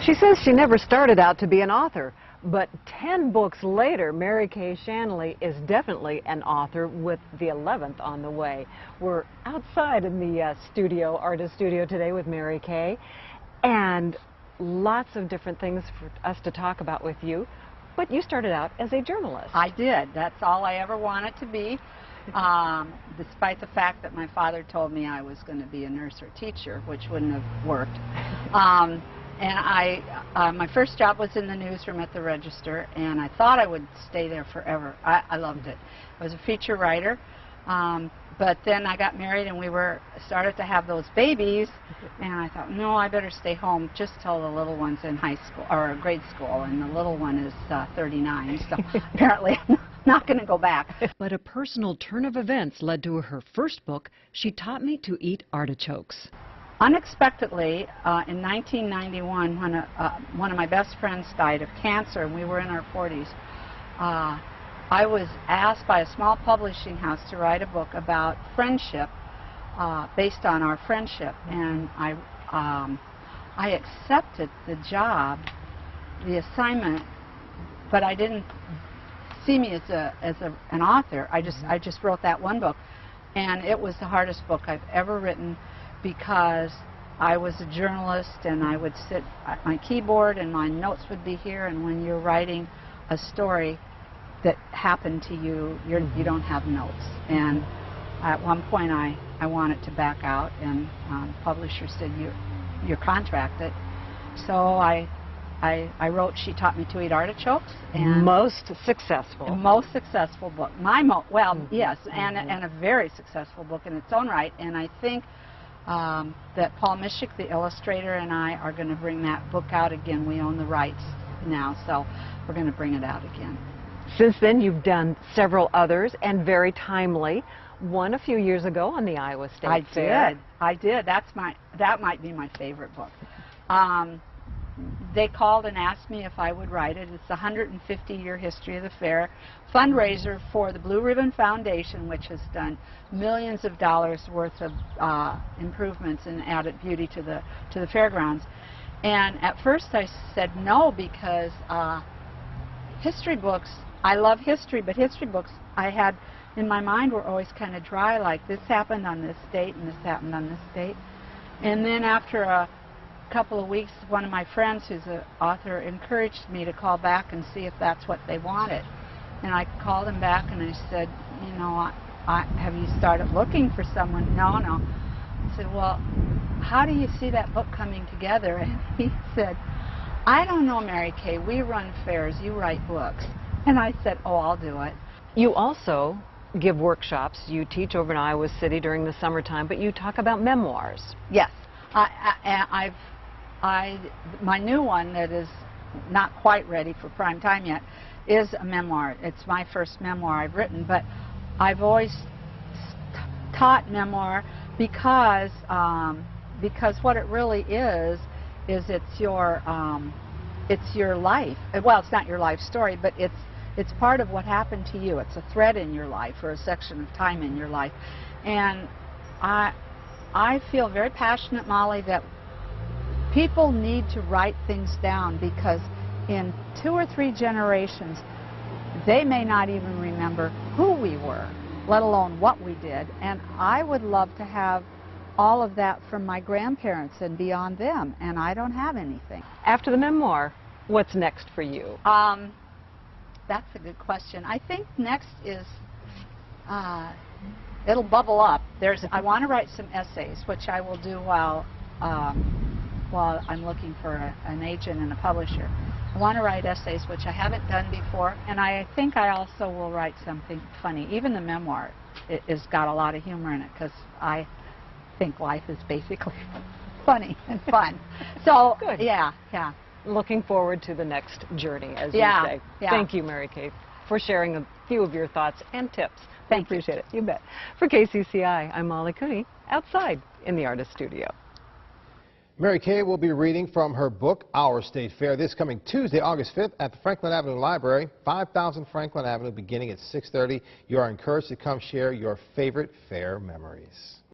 She says she never started out to be an author, but 10 books later, Mary Kay Shanley is definitely an author with the 11th on the way. We're outside in the artist studio today with Mary Kay, and lots of different things for us to talk about with you. But you started out as a journalist. I did. That's all I ever wanted to be, despite the fact that my father told me I was going to be a nurse or teacher, which wouldn't have worked. And my first job was in the newsroom at the Register, and I thought I would stay there forever. I loved it. I was a feature writer, but then I got married and we started to have those babies, and I thought, no, I better stay home just till the little one's in high school, or grade school, and the little one is 39, so apparently I'm not going to go back. But a personal turn of events led to her first book, She Taught Me to Eat Artichokes. Unexpectedly, in 1991, when one of my best friends died of cancer, and we were in our 40s, I was asked by a small publishing house to write a book about friendship, based on our friendship, and I accepted the job, the assignment, but I didn't see me as an author. I just wrote that one book, and it was the hardest book I've ever written, because I was a journalist and I would sit at my keyboard and my notes would be here, and when you're writing a story that happened to you, you don't have notes. And at one point I wanted to back out, and the publisher said, you're contracted. So I wrote She Taught Me to Eat Artichokes. And most successful. Most successful book. Yes, and a very successful book in its own right. And I think that Paul Mischick, the illustrator, and I are going to bring that book out again. We own the rights now, so we're going to bring it out again. Since then, you've done several others, and very timely. One a few years ago on the Iowa State Fair. I did. That might be my favorite book. They called and asked me if I would write it. It's the 150-year history of the fair, fundraiser for the Blue Ribbon Foundation, which has done millions of dollars worth of improvements and added beauty to the fairgrounds. And at first I said no, because history books, I love history, but history books I had in my mind were always kind of dry, like this happened on this date and this happened on this date. And then after a couple of weeks, one of my friends who's an author encouraged me to call back and see if that's what they wanted. And I called him back and I said, you know, have you started looking for someone? No. I said, well, how do you see that book coming together? And he said, I don't know, Mary Kay, we run fairs, you write books. And I said, oh, I'll do it. You also give workshops. You teach over in Iowa City during the summertime, but you talk about memoirs. Yes. My new one that is not quite ready for prime time yet is a memoir. It's my first memoir I've written, but I've always taught memoir because what it really is it's your life. Well, it's not your life story, but it's part of what happened to you. It's a thread in your life, or a section of time in your life. And I feel very passionate, Molly, that people need to write things down, because in 2 or 3 generations, they may not even remember who we were, let alone what we did. And I would love to have all of that from my grandparents and beyond them, and I don't have anything. After the memoir, what's next for you? That's a good question. I think next is, it'll bubble up. I want to write some essays, which I will do while I'm looking for an agent and a publisher. I want to write essays, which I haven't done before, and I think I also will write something funny. Even the memoir has got a lot of humor in it, because I think life is basically funny and fun. So, good. Yeah. Looking forward to the next journey, as you say. Yeah. Thank you, Mary Kay, for sharing a few of your thoughts and tips. Thank you. Appreciate it. You bet. For KCCI, I'm Molly Cooney, outside in the artist studio. Mary Kay will be reading from her book, Our State Fair, this coming Tuesday, August 5th at the Franklin Avenue Library, 5000 Franklin Avenue, beginning at 6:30. You are encouraged to come share your favorite fair memories.